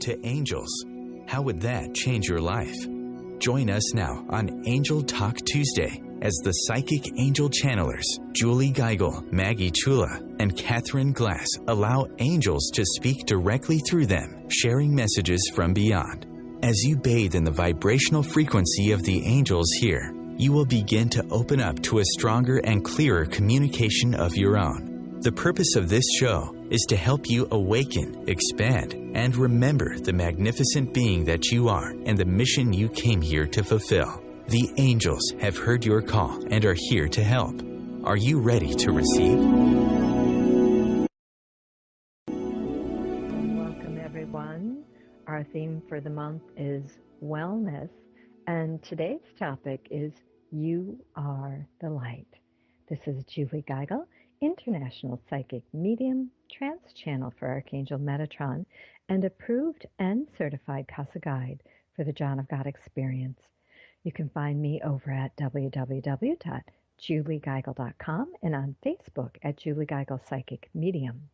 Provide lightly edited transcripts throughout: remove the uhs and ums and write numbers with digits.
to angels. How would that change your life? Join us now on Angel Talk Tuesday as the psychic angel channelers Julie Geigel, Maggie Chula, and Catherine Glass allow angels to speak directly through them, sharing messages from beyond. As you bathe in the vibrational frequency of the angels here, you will begin to open up to a stronger and clearer communication of your own. The purpose of this show is to help you awaken, expand, and remember the magnificent being that you are and the mission you came here to fulfill. The angels have heard your call and are here to help. Are you ready to receive? Welcome, everyone. Our theme for the month is wellness, and today's topic is You Are the Light. This is Julie Geigel, International Psychic Medium, Trance Channel for Archangel Metatron, and approved and certified Casa Guide for the John of God Experience. You can find me over at www.juliegeigel.com and on Facebook at Julie Geigel Psychic Medium.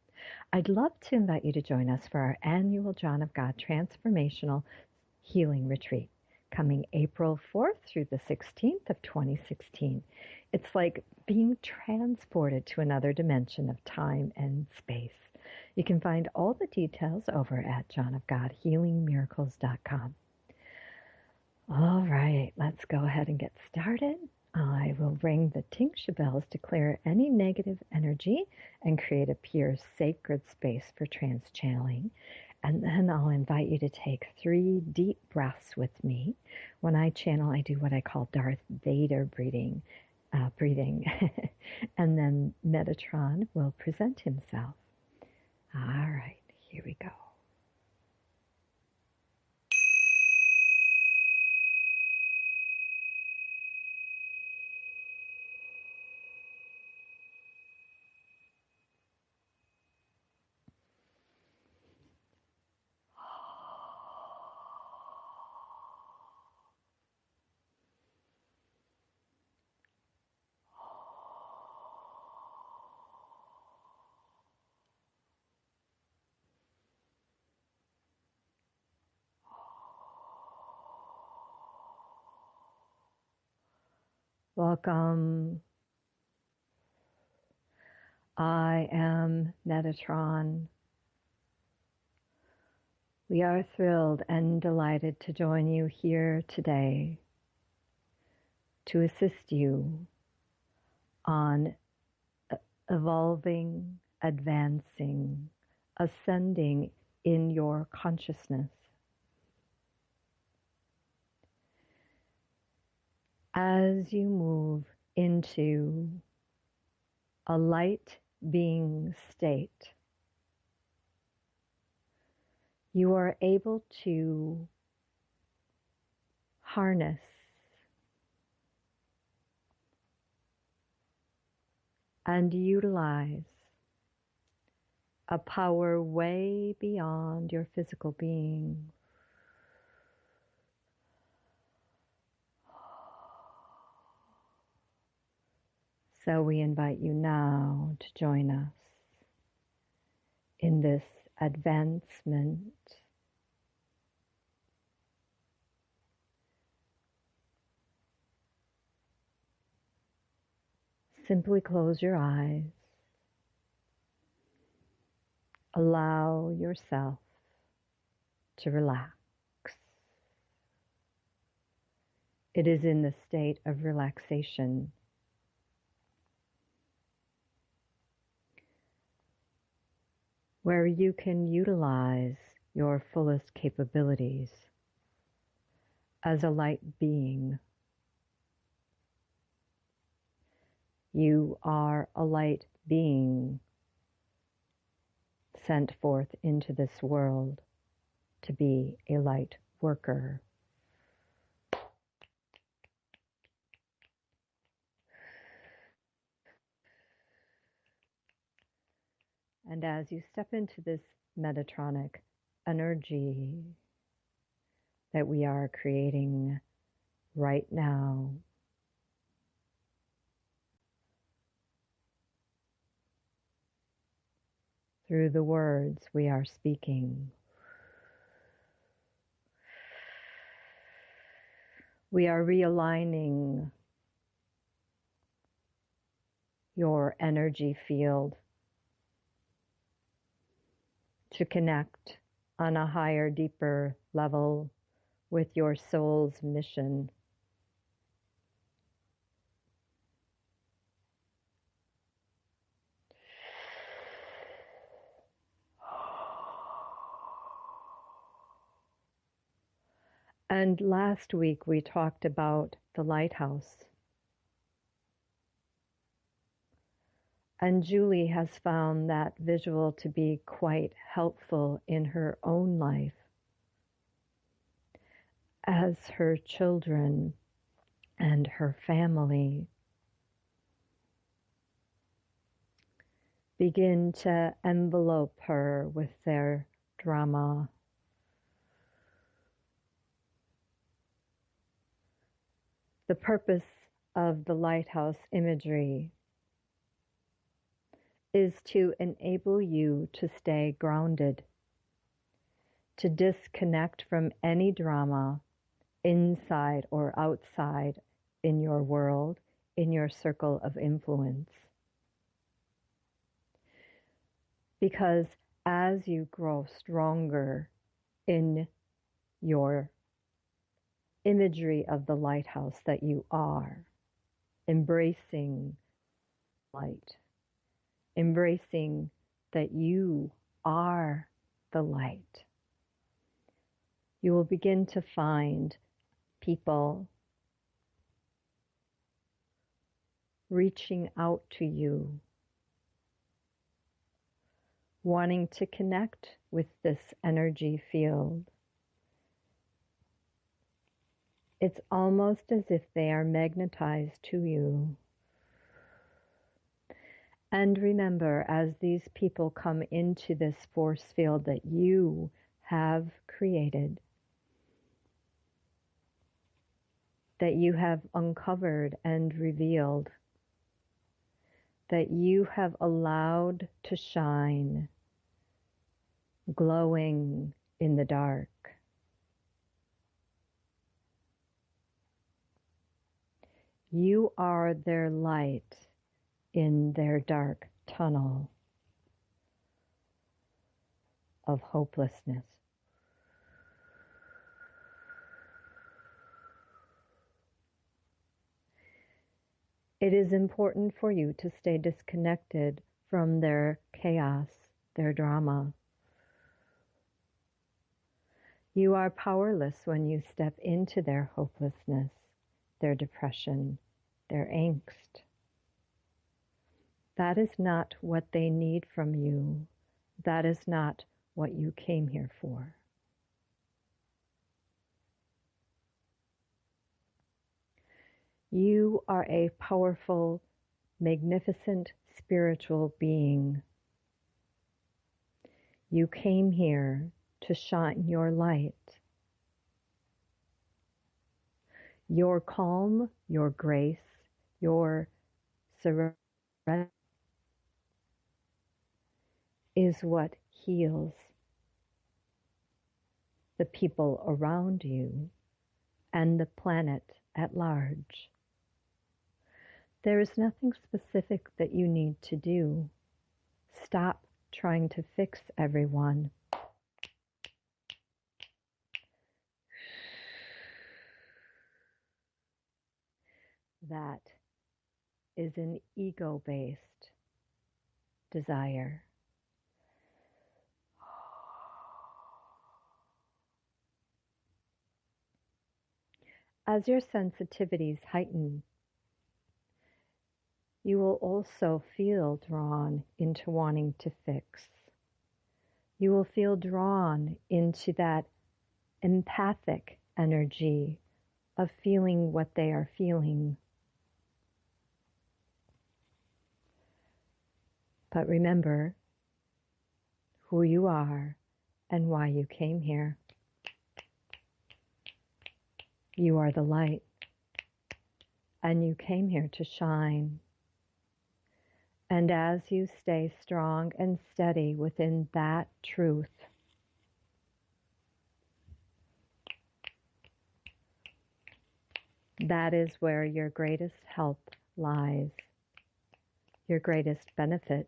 I'd love to invite you to join us for our annual John of God Transformational Healing Retreat, coming April 4th through the 16th of 2016. It's like being transported to another dimension of time and space. You can find all the details over at johnofgodhealingmiracles.com. All right, let's go ahead and get started. I will ring the tingsha bells to clear any negative energy and create a pure sacred space for trance channeling. And then I'll invite you to take 3 deep breaths with me. When I channel, I do what I call Darth Vader breathing. And then Metatron will present himself. All right, here we go. Welcome. I am Metatron. We are thrilled and delighted to join you here today to assist you on evolving, advancing, ascending in your consciousness. As you move into a light being state, you are able to harness and utilize a power way beyond your physical being. So we invite you now to join us in this advancement. Simply close your eyes. Allow yourself to relax. It is in the state of relaxation where you can utilize your fullest capabilities as a light being. You are a light being sent forth into this world to be a light worker. And as you step into this Metatronic energy that we are creating right now, through the words we are speaking, We are realigning your energy field to connect on a higher, deeper level with your soul's mission. And last week we talked about the lighthouse. And Julie has found that visual to be quite helpful in her own life as her children and her family begin to envelope her with their drama. The purpose of the lighthouse imagery is to enable you to stay grounded, to disconnect from any drama inside or outside in your world, in your circle of influence. Because as you grow stronger in your imagery of the lighthouse that you are, embracing light, embracing that you are the light, you will begin to find people reaching out to you, wanting to connect with this energy field. It's almost as if they are magnetized to you. And remember, as these people come into this force field that you have created, that you have uncovered and revealed, that you have allowed to shine, glowing in the dark. You are their light in their dark tunnel of hopelessness. It is important for you to stay disconnected from their chaos, their drama. You are powerless when you step into their hopelessness, their depression, their angst. That is not what they need from you. That is not what you came here for. You are a powerful, magnificent spiritual being. You came here to shine your light. Your calm, your grace, your serenity is what heals the people around you and the planet at large. There is nothing specific that you need to do. Stop trying to fix everyone. That is an ego-based desire. As your sensitivities heighten, you will also feel drawn into wanting to fix. You will feel drawn into that empathic energy of feeling what they are feeling. But remember who you are and why you came here. You are the light, and you came here to shine. And as you stay strong and steady within that truth, That is where your greatest help lies, your greatest benefit,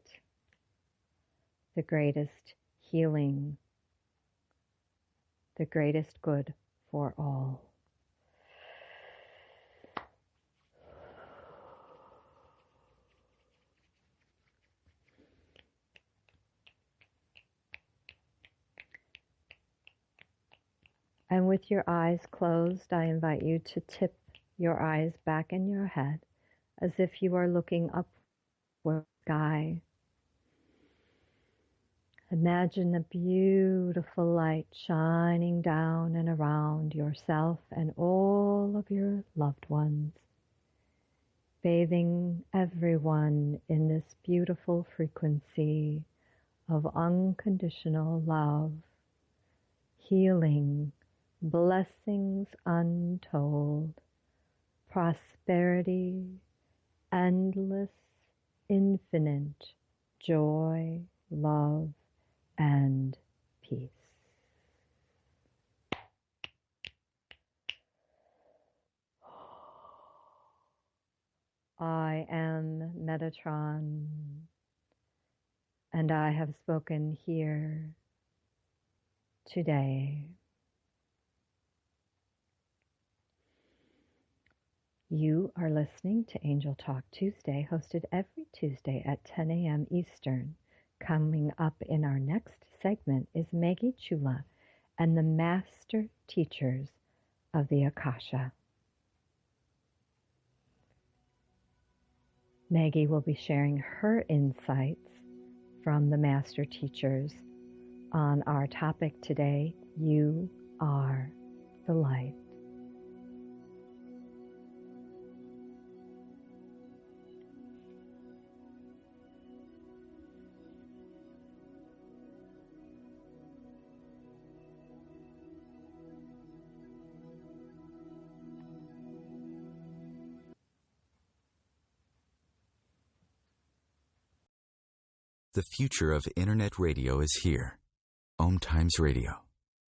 the greatest healing, the greatest good for all. And with your eyes closed, I invite you to tip your eyes back in your head as if you are looking up toward the sky. Imagine a beautiful light shining down and around yourself and all of your loved ones, bathing everyone in this beautiful frequency of unconditional love, healing, blessings untold, prosperity, endless, infinite joy, love, and peace. I am Metatron, and I have spoken here today. You are listening to Angel Talk Tuesday, hosted every Tuesday at 10 a.m. Eastern. Coming up in our next segment is Maggie Chula and the Master Teachers of the Akasha. Maggie will be sharing her insights from the Master Teachers on our topic today, You Are the Light. The future of Internet radio is here. OMTimes Radio.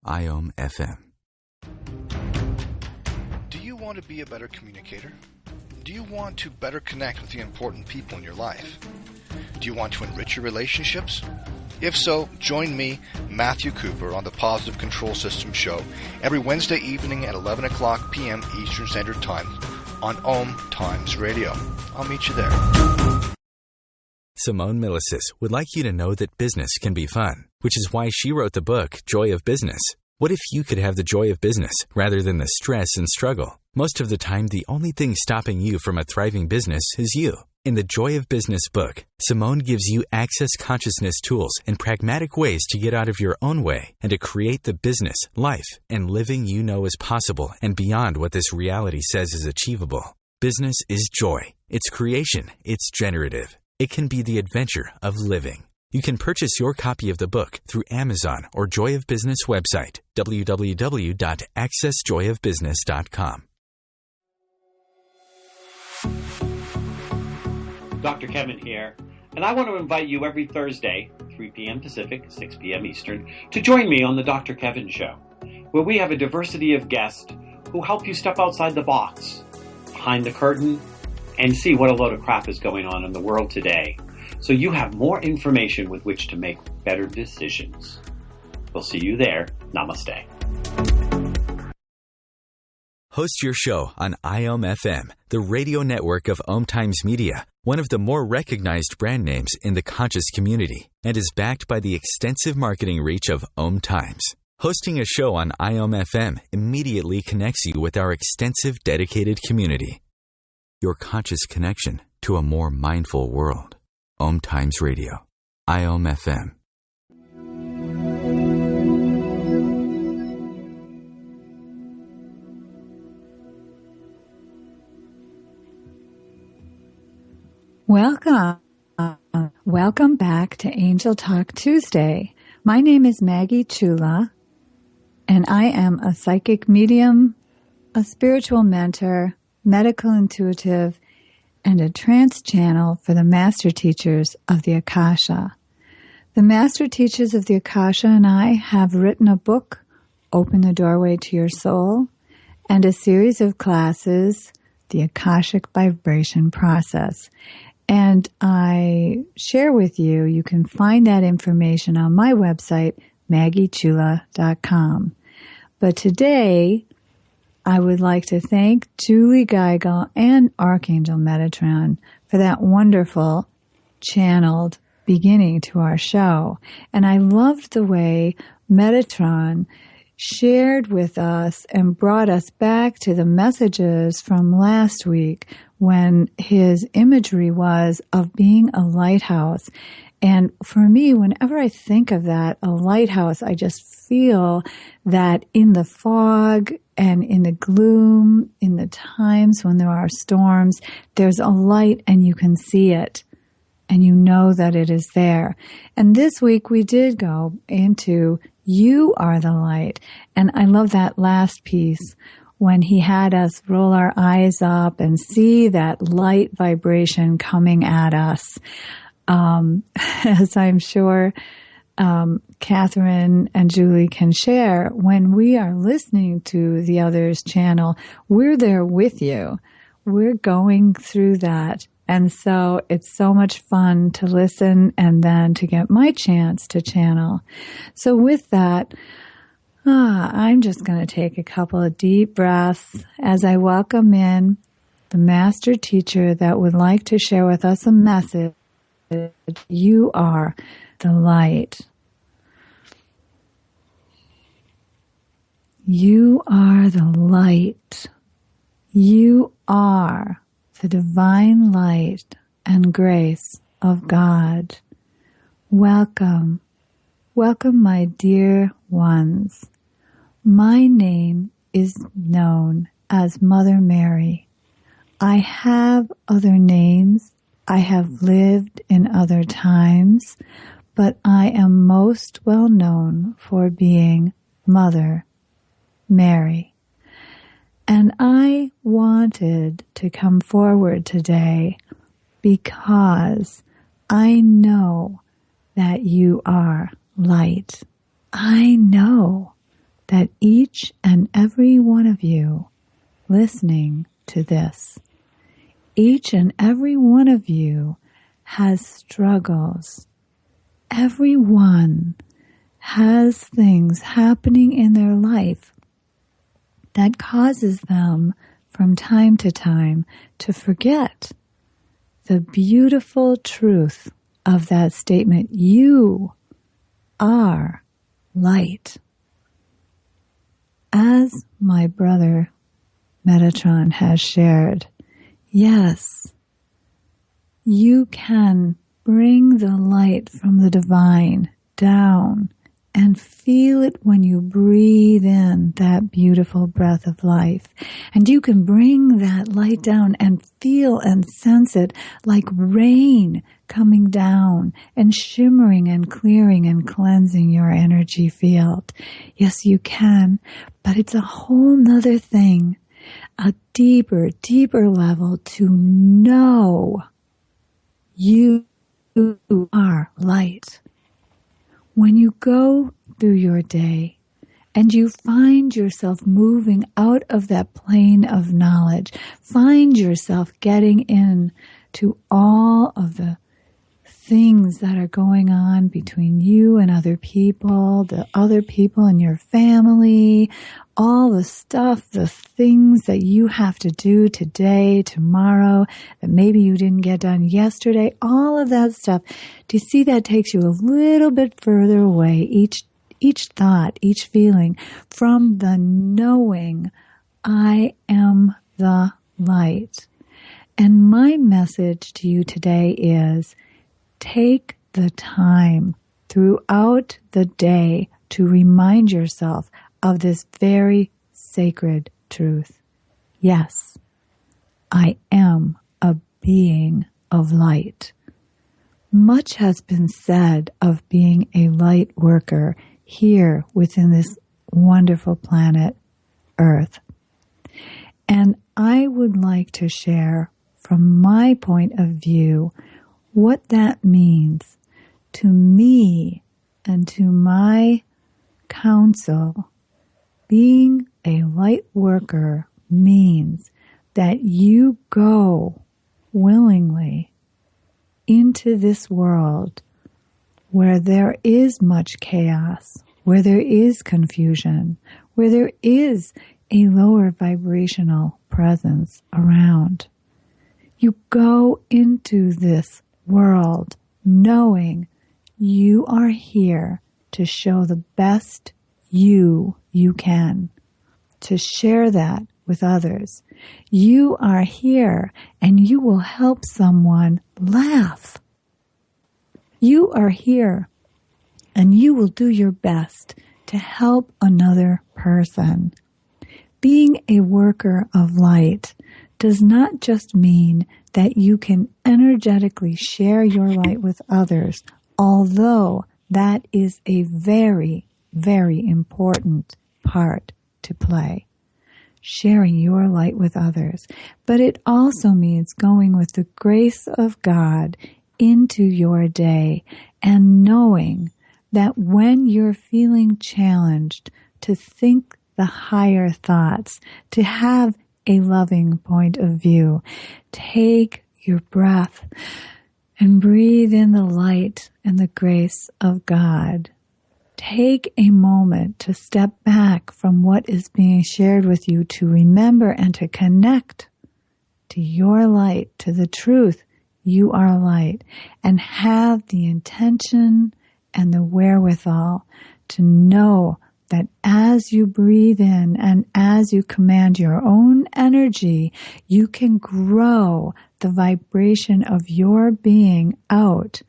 IOM FM. Do you want to be a better communicator? Do you want to better connect with the important people in your life? Do you want to enrich your relationships? If so, join me, Matthew Cooper, on the Positive Control System Show every Wednesday evening at 11 o'clock p.m. Eastern Standard Time on OMTimes Radio. I'll meet you there. Simone Milasas would like you to know that business can be fun, which is why she wrote the book, Joy of Business. What if you could have the joy of business rather than the stress and struggle? Most of the time, the only thing stopping you from a thriving business is you. In the Joy of Business book, Simone gives you access consciousness tools and pragmatic ways to get out of your own way and to create the business, life, and living you know is possible and beyond what this reality says is achievable. Business is joy. It's creation. It's generative. It can be the adventure of living. You can purchase your copy of the book through Amazon or Joy of Business website, www.accessjoyofbusiness.com. Dr. Kevin here, and I want to invite you every Thursday, 3 p.m. Pacific, 6 p.m. Eastern, to join me on the Dr. Kevin Show, where we have a diversity of guests who help you step outside the box, behind the curtain, and see what a load of crap is going on in the world today, so you have more information with which to make better decisions. We'll see you there. Namaste. Host your show on IOM FM, the radio network of OMTimes Media, one of the more recognized brand names in the conscious community, and is backed by the extensive marketing reach of OMTimes. Hosting a show on IOM FM immediately connects you with our extensive dedicated community. Your conscious connection to a more mindful world. OMTimes Radio. IOM FM. Welcome back to Angel Talk Tuesday. My name is Maggie Chula, and I am a psychic medium, a spiritual mentor, medical intuitive, and a trance channel for the Master Teachers of the Akasha. The Master Teachers of the Akasha and I have written a book, Open the Doorway to Your Soul, and a series of classes the Akashic vibration process. And I share with you, you can find that information on my website, MaggieChula.com. But today, I would like to thank Julie Geigel and Archangel Metatron for that wonderful channeled beginning to our show. And I loved the way Metatron shared with us and brought us back to the messages from last week when his imagery was of being a lighthouse. And for me, whenever I think of that, a lighthouse, I just feel that in the fog and in the gloom, in the times when there are storms, there's a light and you can see it and you know that it is there. And this week we did go into You Are the Light. And I love that last piece when he had us roll our eyes up and see that light vibration coming at us. As I'm sure Catherine and Julie can share, when we are listening to the other's channel, we're there with you. We're going through that. And so it's so much fun to listen and then to get my chance to channel. So with that, I'm just going to take a couple of deep breaths as I welcome in the master teacher that would like to share with us a message. You are the light. You are the light. You are the divine light and grace of God. Welcome. Welcome, my dear ones. My name is known as Mother Mary. I have other names. I have lived in other times, but I am most well known for being Mother Mary. And I wanted to come forward today because I know that you are light. I know that each and every one of you listening to this, each and every one of you has struggles. Everyone has things happening in their life that causes them from time to time to forget the beautiful truth of that statement. You are light. As my brother Metatron has shared, yes, you can bring the light from the divine down and feel it when you breathe in that beautiful breath of life. And you can bring that light down and feel and sense it like rain coming down and shimmering and clearing and cleansing your energy field. Yes, you can, but it's a whole nother thing, a deeper, deeper level to know you are light. When you go through your day and you find yourself moving out of that plane of knowledge, find yourself getting into all of the things that are going on between you and other people, the other people in your family, all the stuff, the things that you have to do today, tomorrow, that maybe you didn't get done yesterday, all of that stuff. Do you see that takes you a little bit further away, each thought, each feeling, from the knowing I am the light. And my message to you today is take the time throughout the day to remind yourself of this very sacred truth. Yes, I am a being of light. Much has been said of being a light worker here within this wonderful planet, Earth. And I would like to share from my point of view what that means to me and to my counsel. Being a light worker means that you go willingly into this world where there is much chaos, where there is confusion, where there is a lower vibrational presence around. You go into this world knowing you are here to show the best you can, to share that with others. You are here and you will help someone laugh. You are here and you will do your best to help another person. Being a worker of light does not just mean that you can energetically share your light with others, although that is a very, very important part to play. Sharing your light with others. But it also means going with the grace of God into your day and knowing that when you're feeling challenged to think the higher thoughts, to have a loving point of view, take your breath and breathe in the light and the grace of God. Take a moment to step back from what is being shared with you to remember and to connect to your light, to the truth. You are light, and have the intention and the wherewithal to know that as you breathe in and as you command your own energy, you can grow the vibration of your being out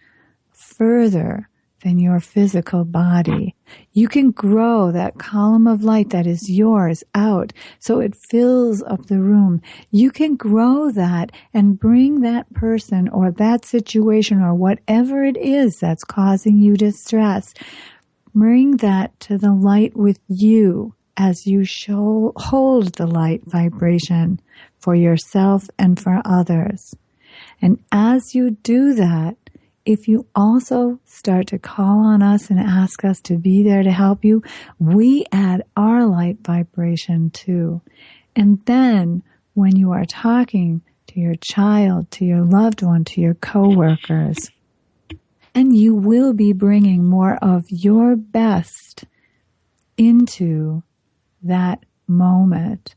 further than your physical body. You can grow that column of light that is yours out so it fills up the room. You can grow that and bring that person or that situation or whatever it is that's causing you distress. Bring that to the light with you as you hold the light vibration for yourself and for others. And as you do that, if you also start to call on us and ask us to be there to help you, we add our light vibration too. And then when you are talking to your child, to your loved one, to your coworkers, and you will be bringing more of your best into that moment,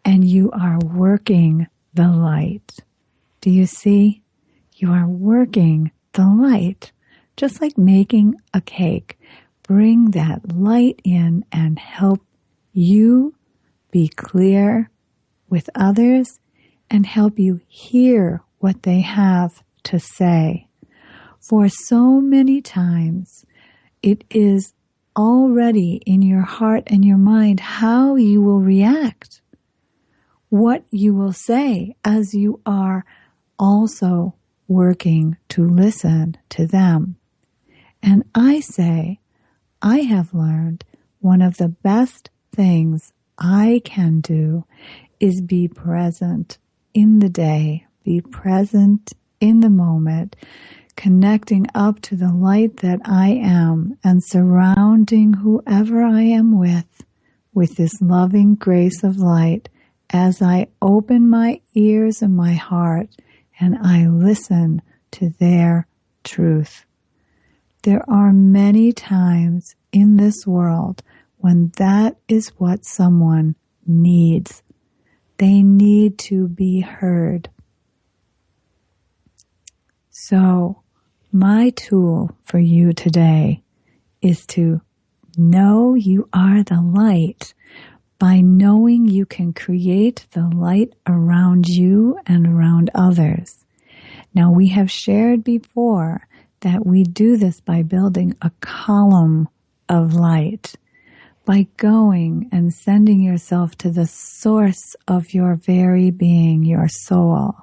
and you are working the light. Do you see? You are working the light, just like making a cake. Bring that light in and help you be clear with others and help you hear what they have to say. For so many times, it is already in your heart and your mind how you will react, what you will say as you are also working to listen to them. And I say, I have learned one of the best things I can do is be present in the day, be present in the moment, connecting up to the light that I am and surrounding whoever I am with this loving grace of light as I open my ears and my heart and I listen to their truth. There are many times in this world when that is what someone needs. They need to be heard. So, my tool for you today is to know you are the light by knowing you can create the light around you and around others. Now, we have shared before that we do this by building a column of light, by going and sending yourself to the source of your very being, your soul.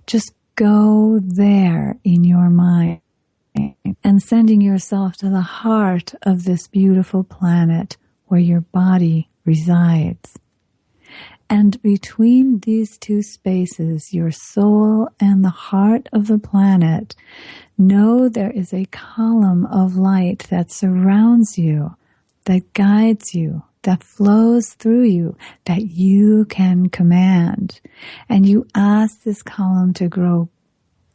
Just go there in your mind and sending yourself to the heart of this beautiful planet where your body resides. And between these two spaces, your soul and the heart of the planet, know there is a column of light that surrounds you, that guides you, that flows through you that you can command. And you ask this column to grow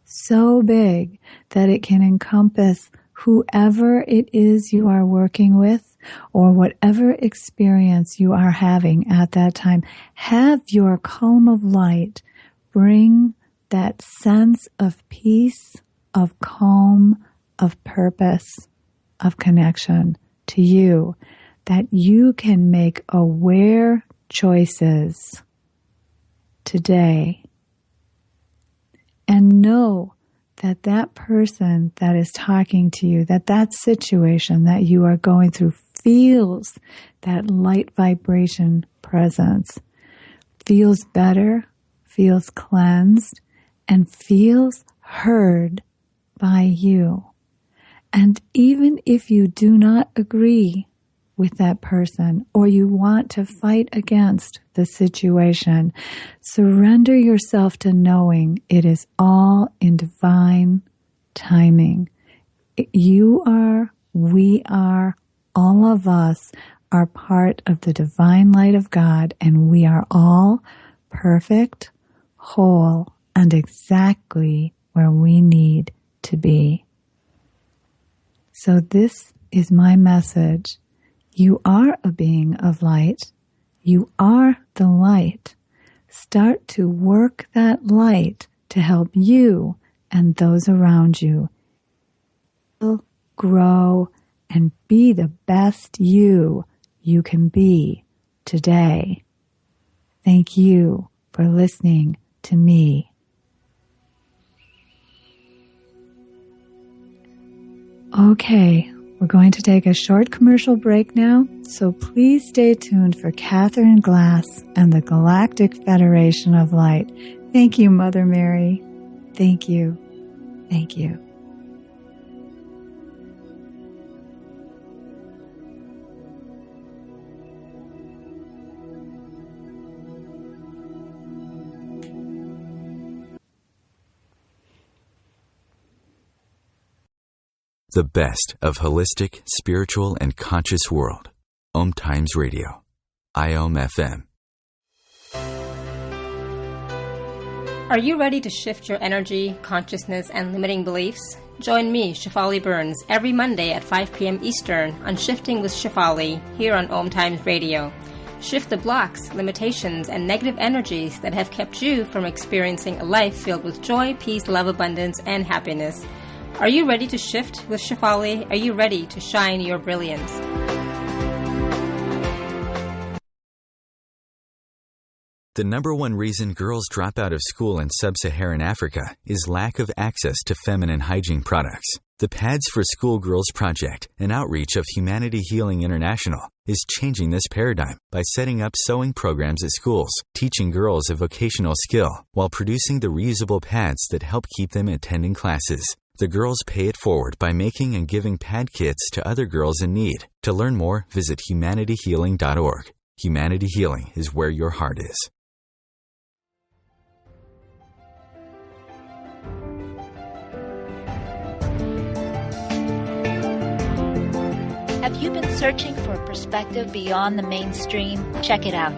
so big that it can encompass whoever it is you are working with or whatever experience you are having at that time. Have your column of light bring that sense of peace, of calm, of purpose, of connection to you, that you can make aware choices today and know that that person that is talking to you, that situation that you are going through feels that light vibration presence, feels better, feels cleansed, and feels heard by you. And even if you do not agree with that person or you want to fight against the situation, surrender yourself to knowing it is all in divine timing. You are, we are, all of us are part of the divine light of God, and we are all perfect, whole, and exactly where we need to be. So this is my message. You are a being of light. You are the light. Start to work that light to help you and those around you grow and be the best you can be today. Thank you for listening to me. Okay, we're going to take a short commercial break now, so please stay tuned for Catherine Glass and the Galactic Federation of Light. Thank you, Mother Mary. Thank you. Thank you. The best of holistic, spiritual, and conscious world. OMTimes Radio. IOM-FM. Are you ready to shift your energy, consciousness, and limiting beliefs? Join me, Shefali Burns, every Monday at 5 p.m. Eastern on Shifting with Shefali here on OMTimes Radio. Shift the blocks, limitations, and negative energies that have kept you from experiencing a life filled with joy, peace, love, abundance, and happiness. Are you ready to shift with Shefali? Are you ready to shine your brilliance? The number one reason girls drop out of school in sub-Saharan Africa is lack of access to feminine hygiene products. The Pads for Schoolgirls Project, an outreach of Humanity Healing International, is changing this paradigm by setting up sewing programs at schools, teaching girls a vocational skill, while producing the reusable pads that help keep them attending classes. The girls pay it forward by making and giving pad kits to other girls in need. To learn more, visit humanityhealing.org. Humanity Healing is where your heart is. Have you been searching for a perspective beyond the mainstream? Check it out.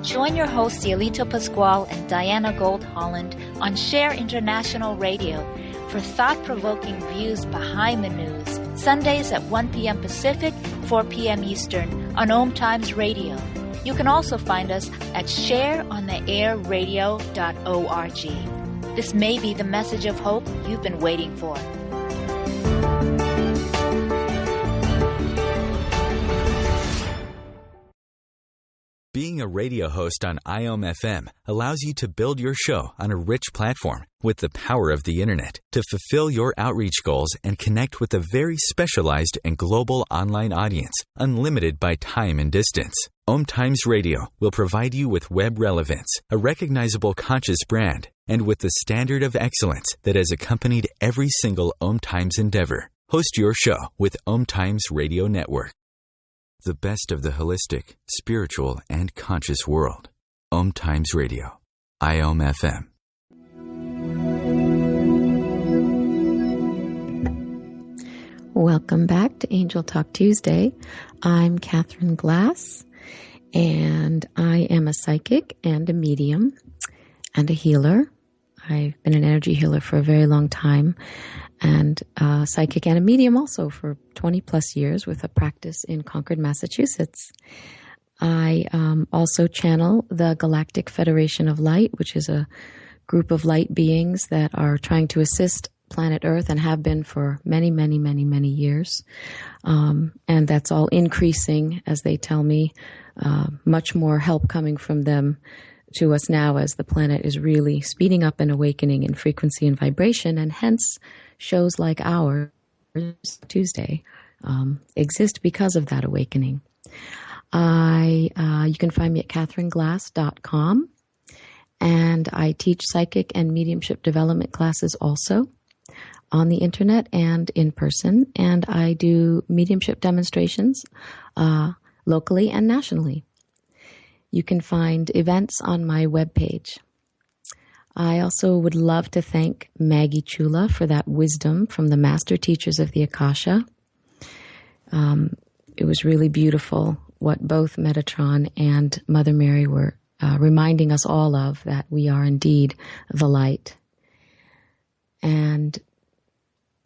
Join your hosts Cielito Pascual and Diana Gold Holland on Share International Radio for thought-provoking views behind the news, Sundays at 1 p.m. Pacific, 4 p.m. Eastern on OMTimes Radio. You can also find us at shareontheairradio.org. This may be the message of hope you've been waiting for. Being a radio host on IOM-FM allows you to build your show on a rich platform with the power of the internet to fulfill your outreach goals and connect with a very specialized and global online audience, unlimited by time and distance. OMTimes Radio will provide you with web relevance, a recognizable conscious brand, and with the standard of excellence that has accompanied every single OMTimes endeavor. Host your show with OMTimes Radio Network. The best of the holistic, spiritual, and conscious world. OMTimes Radio. IOM-FM. Welcome back to Angel Talk Tuesday. I'm Catherine Glass, And I am a psychic and a medium and a healer. I've been an energy healer for a very long time, and a psychic and a medium also for 20 plus years with a practice in Concord, Massachusetts. I also channel the Galactic Federation of Light, which is a group of light beings that are trying to assist planet Earth and have been for many, many, many, many years. And that's all increasing, as they tell me, much more help coming from them to us now as the planet is really speeding up and awakening in frequency and vibration, and hence shows like ours, Tuesday, exist because of that awakening. You can find me at katherineglass.com, and I teach psychic and mediumship development classes also on the internet and in person, and I do mediumship demonstrations locally and nationally. You can find events on my webpage. I also would love to thank Maggie Chula for that wisdom from the master teachers of the Akasha. It was really beautiful what both Metatron and Mother Mary were reminding us all of, that we are indeed the light. And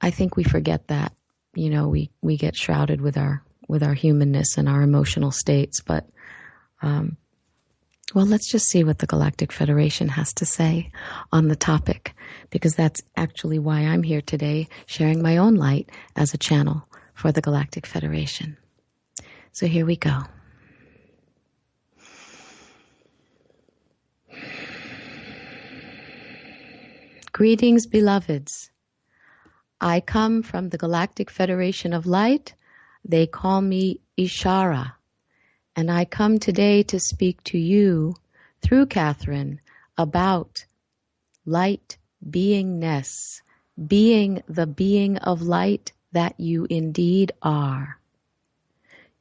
I think we forget that. You know, we get shrouded with our humanness and our emotional states, but well, let's just see what the Galactic Federation has to say on the topic, because that's actually why I'm here today, sharing my own light as a channel for the Galactic Federation. So here we go. Greetings, beloveds. I come from the Galactic Federation of Light. They call me Ishara. And I come today to speak to you through Catherine about light beingness, being the being of light that you indeed are.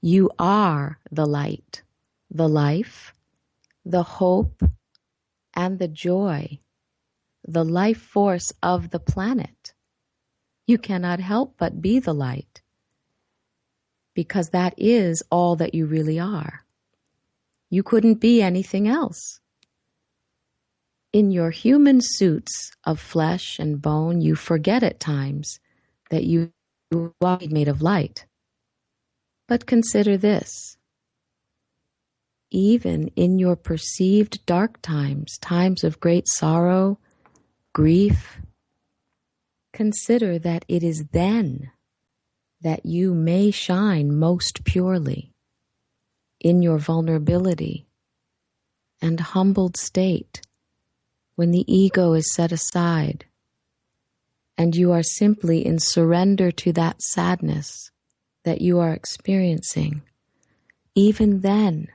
You are the light, the life, the hope, and the joy, the life force of the planet. You cannot help but be the light, because that is all that you really are. You couldn't be anything else. In your human suits of flesh and bone, you forget at times that you are made of light. But consider this. Even in your perceived dark times, times of great sorrow, grief, consider that it is then that you may shine most purely in your vulnerability and humbled state, when the ego is set aside and you are simply in surrender to that sadness that you are experiencing. Even then,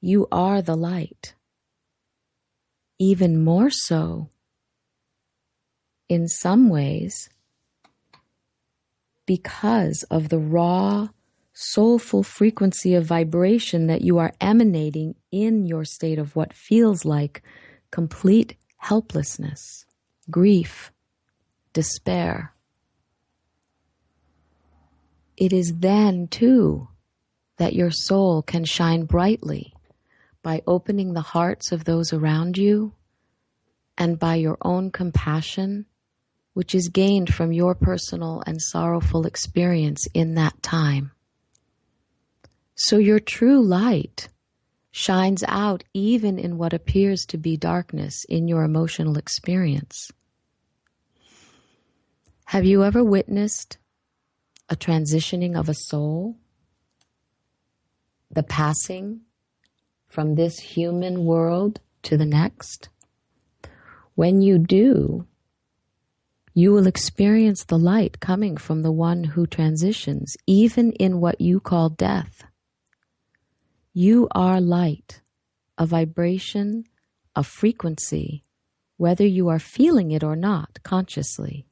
you are the light. Even more so, in some ways, because of the raw, soulful frequency of vibration that you are emanating in your state of what feels like complete helplessness, grief, despair. It is then, too, that your soul can shine brightly by opening the hearts of those around you and by your own compassion, which is gained from your personal and sorrowful experience in that time. So your true light shines out even in what appears to be darkness in your emotional experience. Have you ever witnessed a transitioning of a soul? The passing from this human world to the next? When you do, you will experience the light coming from the one who transitions, even in what you call death. You are light, a vibration, a frequency, whether you are feeling it or not consciously.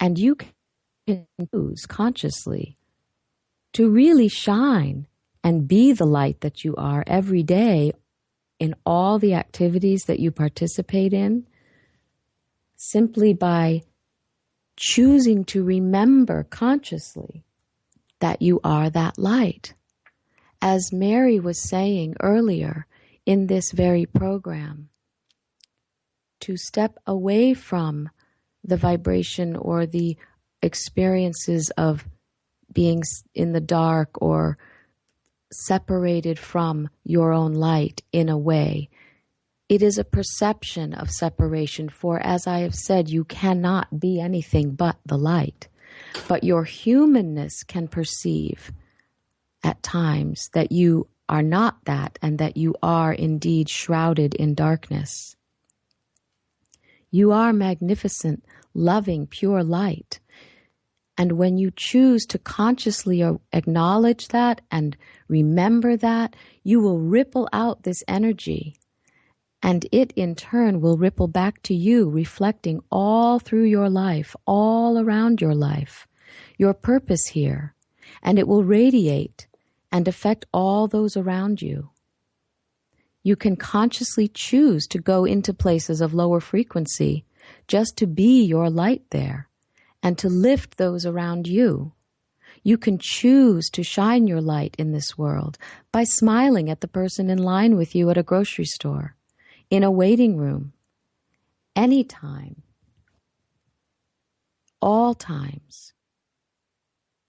And you can choose consciously to really shine and be the light that you are every day in all the activities that you participate in, simply by choosing to remember consciously that you are that light. as Mary was saying earlier in this very program, to step away from the vibration or the experiences of being in the dark or separated from your own light in a way. It is a perception of separation, for as I have said, you cannot be anything but the light. But your humanness can perceive at times that you are not that and that you are indeed shrouded in darkness. You are magnificent, loving, pure light. And when you choose to consciously acknowledge that and remember that, you will ripple out this energy. And it in turn will ripple back to you, reflecting all through your life, all around your life, your purpose here. And it will radiate and affect all those around you. You can consciously choose to go into places of lower frequency just to be your light there and to lift those around you. You can choose to shine your light in this world by smiling at the person in line with you at a grocery store, in a waiting room, anytime, all times.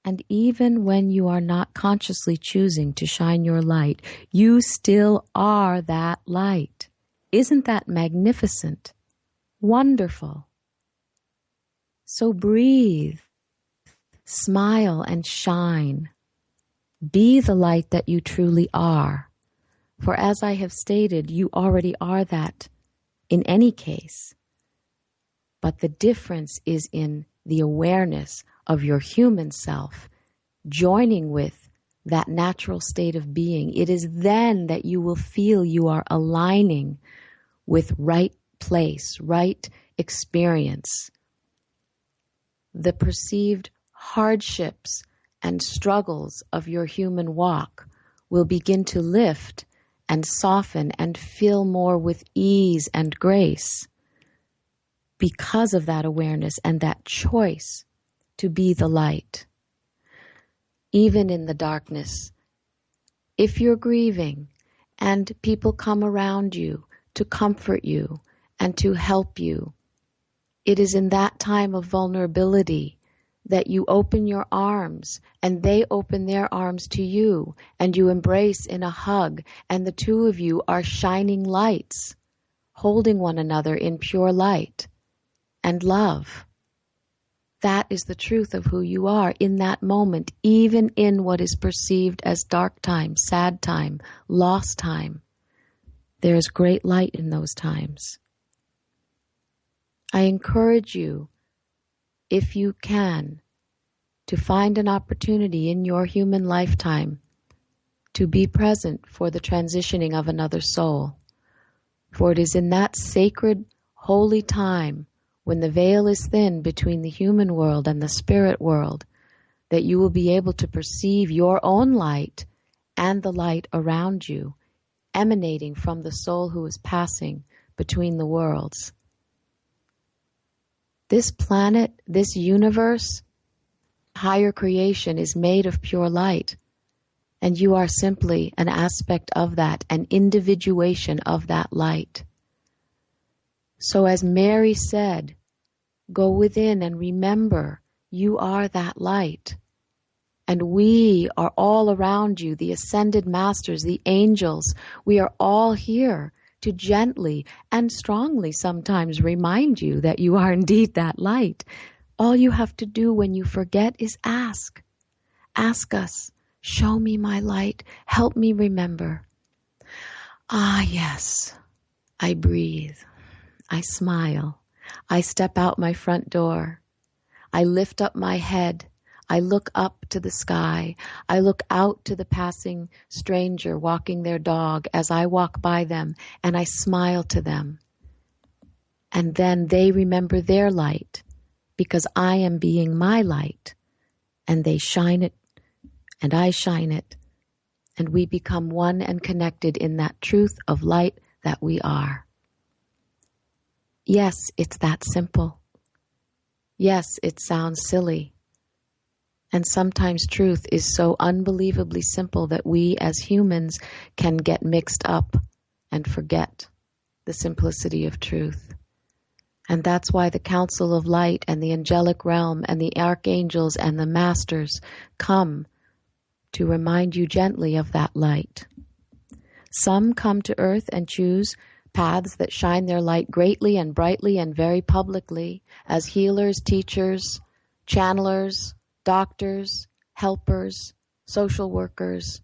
And even when you are not consciously choosing to shine your light, you still are that light. Isn't that magnificent? Wonderful. So breathe, smile, and shine. Be the light that you truly are. For as I have stated, you already are that in any case. But the difference is in the awareness of your human self joining with that natural state of being. It is then that you will feel you are aligning with right place, right experience. The perceived hardships and struggles of your human walk will begin to lift and soften and fill more with ease and grace because of that awareness and that choice to be the light. Even in the darkness, if you're grieving and people come around you to comfort you and to help you, it is in that time of vulnerability that you open your arms and they open their arms to you and you embrace in a hug and the two of you are shining lights, holding one another in pure light and love. That is the truth of who you are in that moment, even in what is perceived as dark time, sad time, lost time. There is great light in those times. I encourage you, if you can, to find an opportunity in your human lifetime to be present for the transitioning of another soul. For it is in that sacred, holy time when the veil is thin between the human world and the spirit world that you will be able to perceive your own light and the light around you emanating from the soul who is passing between the worlds. This planet, this universe, higher creation is made of pure light, and you are simply an aspect of that, an individuation of that light. So as Mary said, go within and remember you are that light. And we are all around you, the ascended masters, the angels. We are all here to gently and strongly sometimes remind you that you are indeed that light. All you have to do when you forget is ask. Ask us, show me my light, help me remember. Ah, yes, I breathe, I smile, I step out my front door, I lift up my head, I look up to the sky. I look out to the passing stranger walking their dog as I walk by them, and I smile to them. And then they remember their light because I am being my light, and they shine it, and I shine it, and we become one and connected in that truth of light that we are. Yes, it's that simple. Yes, it sounds silly. And sometimes truth is so unbelievably simple that we as humans can get mixed up and forget the simplicity of truth. And that's why the Council of Light and the angelic realm and the archangels and the masters come to remind you gently of that light. Some come to earth and choose paths that shine their light greatly and brightly and very publicly as healers, teachers, channelers, doctors, helpers, social workers.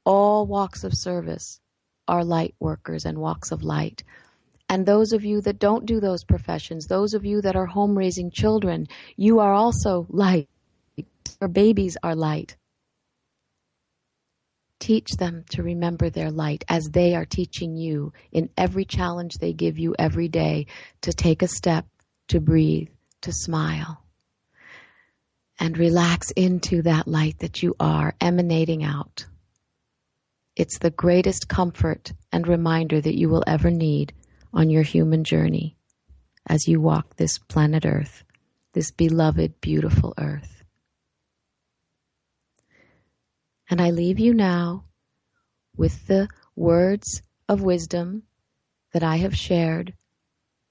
All walks of service are light workers and walks of light. And those of you that don't do those professions, those of you that are home raising children, you are also light. Your babies are light. Teach them to remember their light as they are teaching you in every challenge they give you every day to take a step, to breathe, to smile. And relax into that light that you are emanating out. It's the greatest comfort and reminder that you will ever need on your human journey as you walk this planet Earth, this beloved, beautiful Earth. And I leave you now with the words of wisdom that I have shared,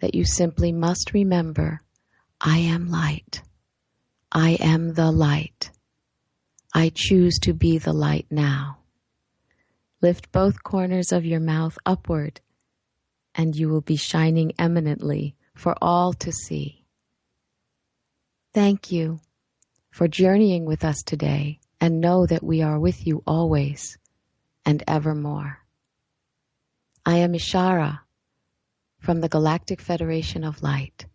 that you simply must remember. I am light. I am the light. I choose to be the light now. Lift both corners of your mouth upward, and you will be shining eminently for all to see. Thank you for journeying with us today, and know that we are with you always and evermore. I am Ishara from the Galactic Federation of Light.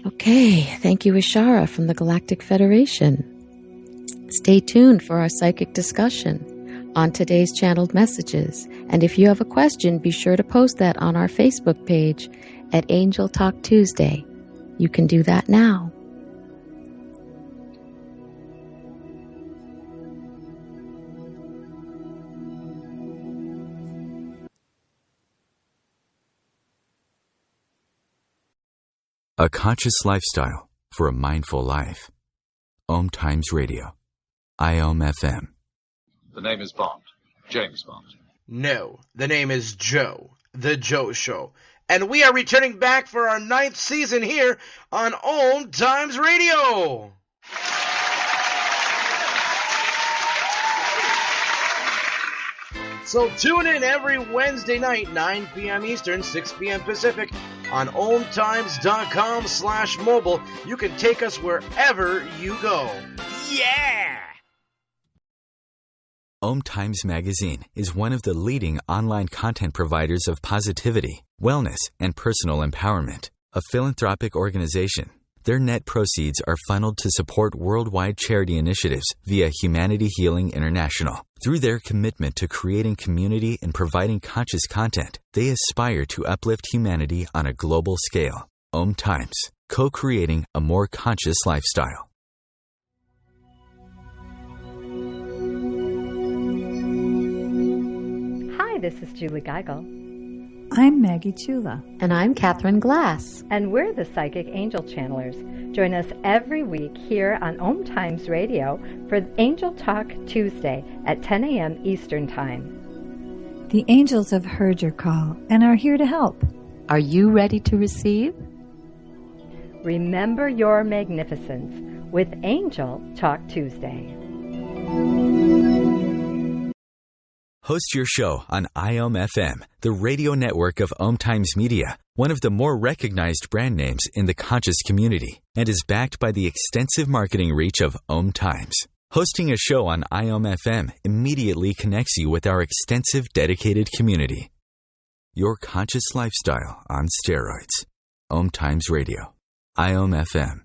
Okay, thank you, Ishara from the Galactic Federation. Stay tuned for our psychic discussion on today's channeled messages. And if you have a question, be sure to post that on our Facebook page at Angel Talk Tuesday. You can do that now. A conscious lifestyle for a mindful life. OMTimes Radio. IOM FM. The name is Bond. James Bond. No, the name is Joe. The Joe Show. And we are returning back for our 9th season here on OMTimes Radio. So tune in every Wednesday night, 9 p.m. Eastern, 6 p.m. Pacific, on OMTimes.com/mobile. You can take us wherever you go. Yeah! OMTimes Magazine is one of the leading online content providers of positivity, wellness, and personal empowerment. A philanthropic organization, their net proceeds are funneled to support worldwide charity initiatives via Humanity Healing International. Through their commitment to creating community and providing conscious content, they aspire to uplift humanity on a global scale. OMTimes, co-creating a more conscious lifestyle. Hi, this is Julie Geigel. I'm Maggie Chula. And I'm Catherine Glass. And we're the Psychic Angel Channelers. Join us every week here on OMTimes Radio for Angel Talk Tuesday at 10 a.m. Eastern Time. The angels have heard your call and are here to help. Are you ready to receive? Remember your magnificence with Angel Talk Tuesday. Host your show on IOM FM, the radio network of OMTimes Media, one of the more recognized brand names in the conscious community, and is backed by the extensive marketing reach of OMTimes. Hosting a show on IOM FM immediately connects you with our extensive dedicated community. Your conscious lifestyle on steroids. OMTimes Radio. IOM FM.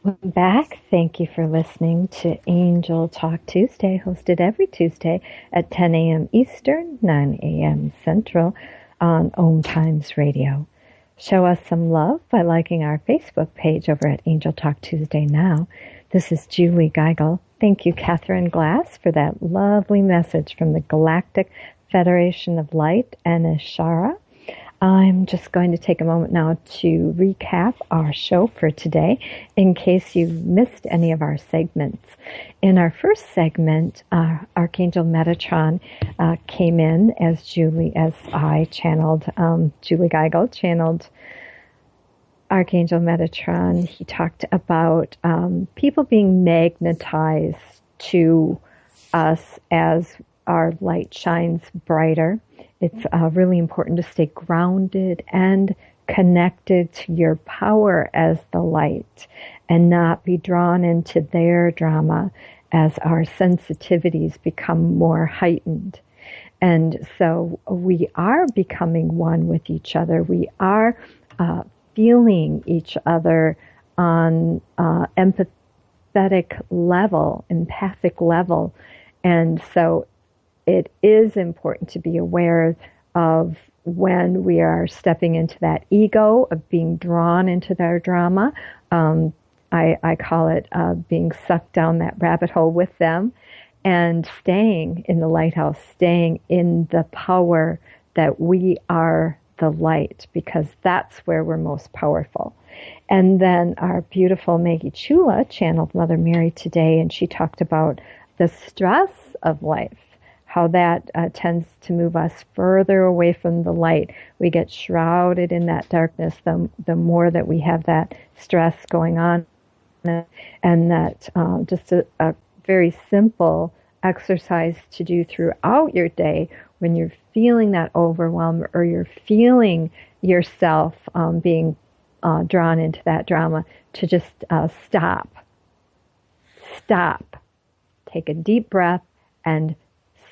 Welcome back. Thank you for listening to Angel Talk Tuesday, hosted every Tuesday at 10 a.m. Eastern, 9 a.m. Central on OMTimes Radio. Show us some love by liking our Facebook page over at Angel Talk Tuesday Now. This is Julie Geigel. Thank you, Catherine Glass, for that lovely message from the Galactic Federation of Light and Ishara. I'm just going to take a moment now to recap our show for today in case you missed any of our segments. In our first segment, Archangel Metatron came in as Julie Geigel channeled Archangel Metatron. He talked about people being magnetized to us as our light shines brighter. It's really important to stay grounded and connected to your power as the light and not be drawn into their drama as our sensitivities become more heightened. And so we are becoming one with each other. We are feeling each other on empathic level. And so it is important to be aware of when we are stepping into that ego of being drawn into their drama. I call it being sucked down that rabbit hole with them, and staying in the lighthouse, staying in the power that we are the light, because that's where we're most powerful. And then our beautiful Maggie Chula channeled Mother Mary today, and she talked about the stress of life, how that tends to move us further away from the light. We get shrouded in that darkness the more that we have that stress going on. And that just a very simple exercise to do throughout your day when you're feeling that overwhelm or you're feeling yourself being drawn into that drama, to just stop, take a deep breath, and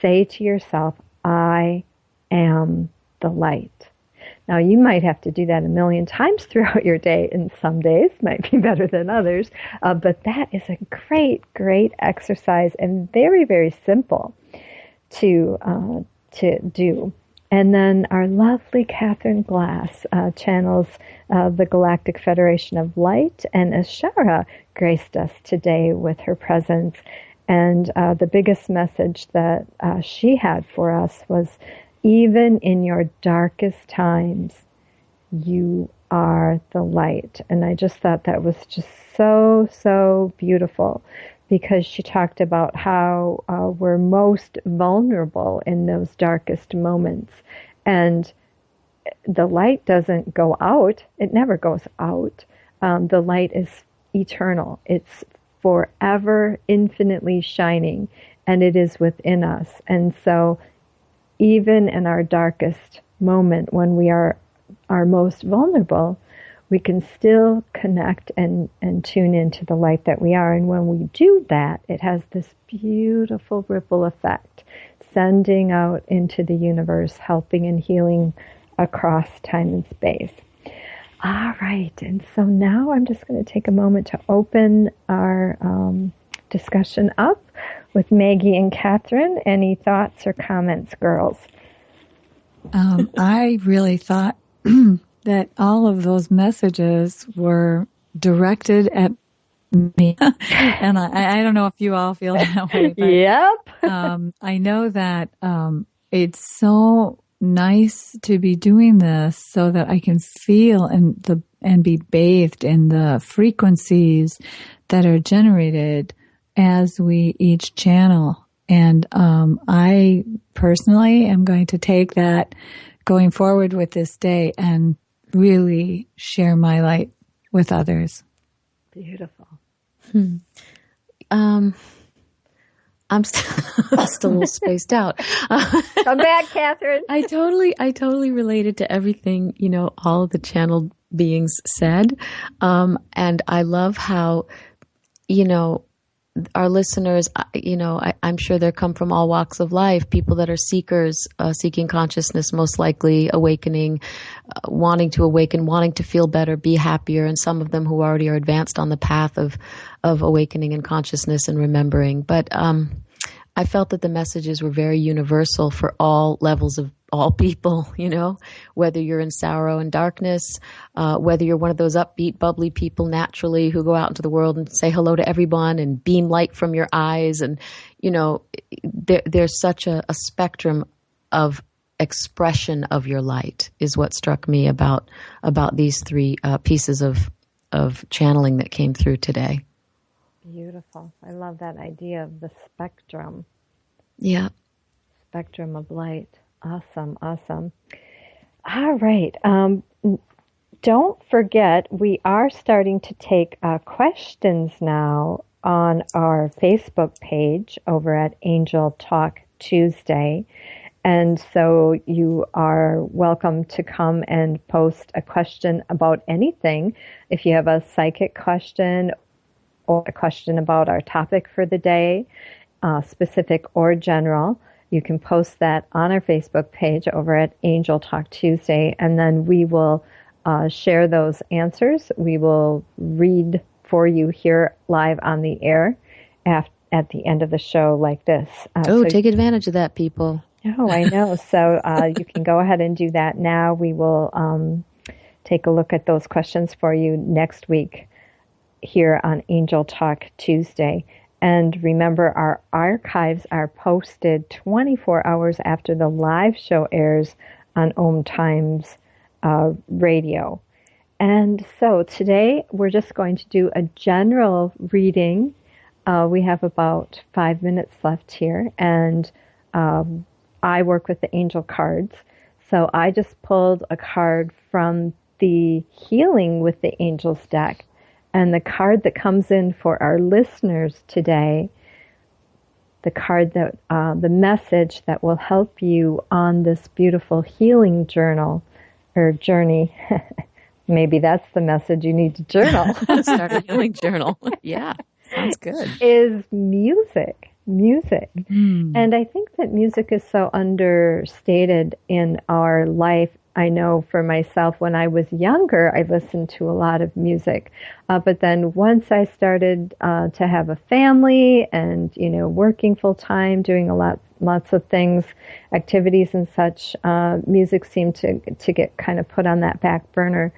say to yourself, I am the light. Now, you might have to do that 1,000,000 times throughout your day, and some days might be better than others, but that is a great exercise and very, very simple to do. And then our lovely Catherine Glass channels the Galactic Federation of Light, and Ishara graced us today with her presence. And the biggest message that she had for us was, even in your darkest times, you are the light. And I just thought that was just so beautiful, because she talked about how we're most vulnerable in those darkest moments. And the light doesn't go out. It never goes out. The light is eternal. It's forever, infinitely shining, and it is within us. And so even in our darkest moment, when we are our most vulnerable, we can still connect and tune into the light that we are. And when we do that, it has this beautiful ripple effect, sending out into the universe, helping and healing across time and space. All right, and so now I'm just going to take a moment to open our discussion up with Maggie and Catherine. Any thoughts or comments, girls? I really thought that all of those messages were directed at me. And I don't know if you all feel that way. But, yep. I know that it's so nice to be doing this so that I can feel and be bathed in the frequencies that are generated as we each channel. And I personally am going to take that going forward with this day and really share my light with others. Beautiful. I'm still a little spaced out. Come back, Catherine. I totally related to everything, all of the channeled beings said. And I love how, our listeners, I'm sure they come from all walks of life, people that are seekers, seeking consciousness, most likely awakening, wanting to awaken, wanting to feel better, be happier, and some of them who already are advanced on the path of awakening and consciousness and remembering. But I felt that the messages were very universal for all levels of all people, whether you're in sorrow and darkness, whether you're one of those upbeat, bubbly people naturally who go out into the world and say hello to everyone and beam light from your eyes. And, there's such a spectrum of expression of your light is what struck me about these three pieces of channeling that came through today. Beautiful. I love that idea of the spectrum. Yeah. Spectrum of light. Awesome. All right. Don't forget, we are starting to take questions now on our Facebook page over at Angel Talk Tuesday. And so you are welcome to come and post a question about anything. If you have a psychic question or a question about our topic for the day, specific or general, you can post that on our Facebook page over at Angel Talk Tuesday, and then we will share those answers. We will read for you here live on the air at the end of the show like this. Take advantage of that, people. Oh, I know. So you can go ahead and do that now. We will take a look at those questions for you next week here on Angel Talk Tuesday. And remember, our archives are posted 24 hours after the live show airs on OMTimes radio. And so today we're just going to do a general reading. We have about 5 minutes left here, and I work with the angel cards. So I just pulled a card from the Healing with the Angels deck. And the card that comes in for our listeners today, the card that, the message that will help you on this beautiful healing journey. Maybe that's the message you need to journal. Start a healing journal. Yeah, sounds good. Is music. And I think that music is so understated in our life. I know for myself, when I was younger, I listened to a lot of music. But then once I started to have a family and, working full time, doing lots of things, activities and such, music seemed to get kind of put on that back burner.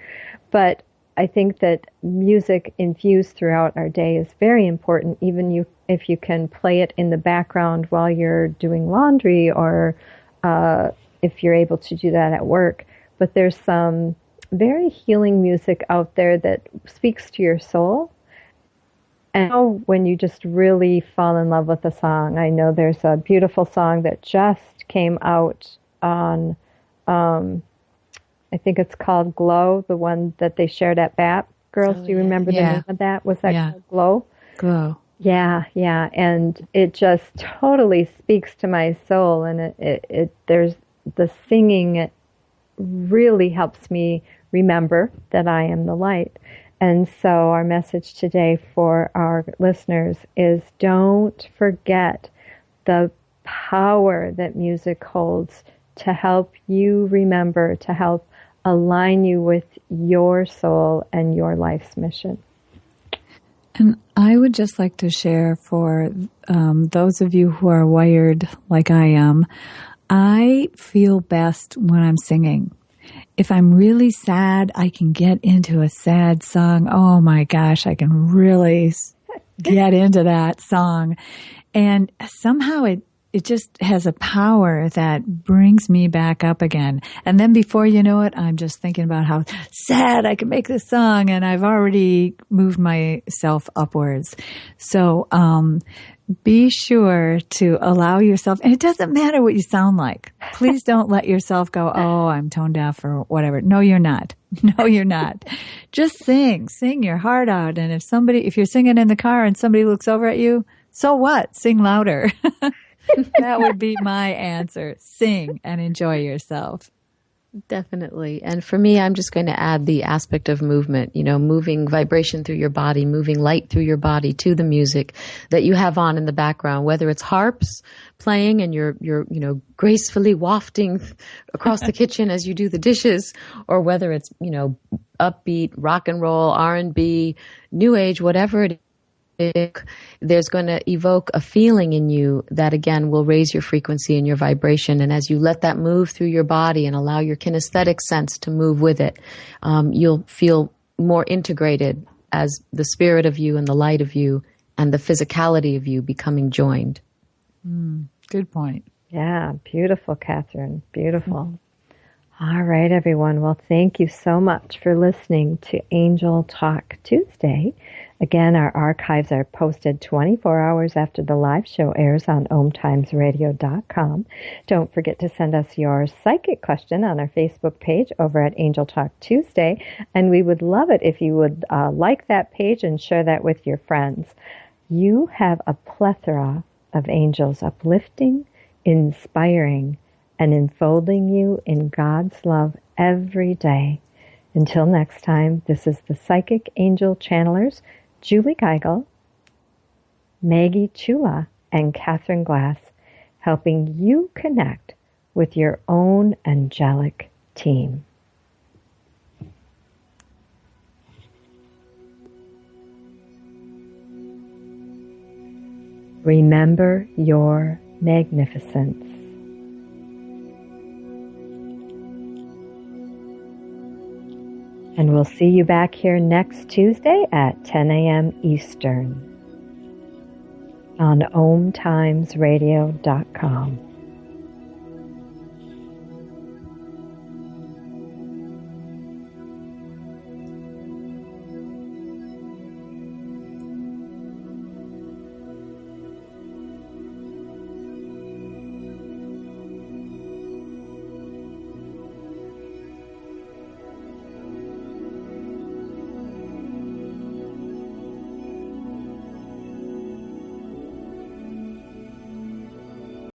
But I think that music infused throughout our day is very important, even if you can play it in the background while you're doing laundry or if you're able to do that at work. But there's some very healing music out there that speaks to your soul. And when you just really fall in love with a song, I know there's a beautiful song that just came out on, I think it's called Glow, the one that they shared at BAP. Girls, do you remember the name of that? Was that called Glow? Glow. Yeah. And it just totally speaks to my soul. And there's the singing, it really helps me remember that I am the light. And so our message today for our listeners is don't forget the power that music holds to help you remember, to help align you with your soul and your life's mission. And I would just like to share for those of you who are wired like I am, I feel best when I'm singing. If I'm really sad, I can get into a sad song. Oh my gosh, I can really get into that song. And somehow it just has a power that brings me back up again. And then before you know it, I'm just thinking about how sad I can make this song, and I've already moved myself upwards. So be sure to allow yourself, and it doesn't matter what you sound like. Please don't let yourself go, oh, I'm tone deaf or whatever. No, you're not. No, you're not. Just sing your heart out. And if you're singing in the car and somebody looks over at you, so what? Sing louder. That would be my answer. Sing and enjoy yourself. Definitely. And for me, I'm just going to add the aspect of movement, moving vibration through your body, moving light through your body to the music that you have on in the background, whether it's harps playing and you're gracefully wafting across the kitchen as you do the dishes, or whether it's, upbeat, rock and roll, R&B, new age, whatever it there's going to evoke a feeling in you that, again, will raise your frequency and your vibration. And as you let that move through your body and allow your kinesthetic sense to move with it, you'll feel more integrated as the spirit of you and the light of you and the physicality of you becoming joined. Good point. Yeah, beautiful, Catherine. Beautiful. All right, everyone. Well, thank you so much for listening to Angel Talk Tuesday. Again, our archives are posted 24 hours after the live show airs on OMTimesRadio.com. Don't forget to send us your psychic question on our Facebook page over at Angel Talk Tuesday. And we would love it if you would like that page and share that with your friends. You have a plethora of angels uplifting, inspiring, and enfolding you in God's love every day. Until next time, this is the Psychic Angel Channelers, Julie Geigel, Maggie Chula, and Catherine Glass, helping you connect with your own angelic team. Remember your magnificence. And we'll see you back here next Tuesday at 10 a.m. Eastern on OMTimesRadio.com.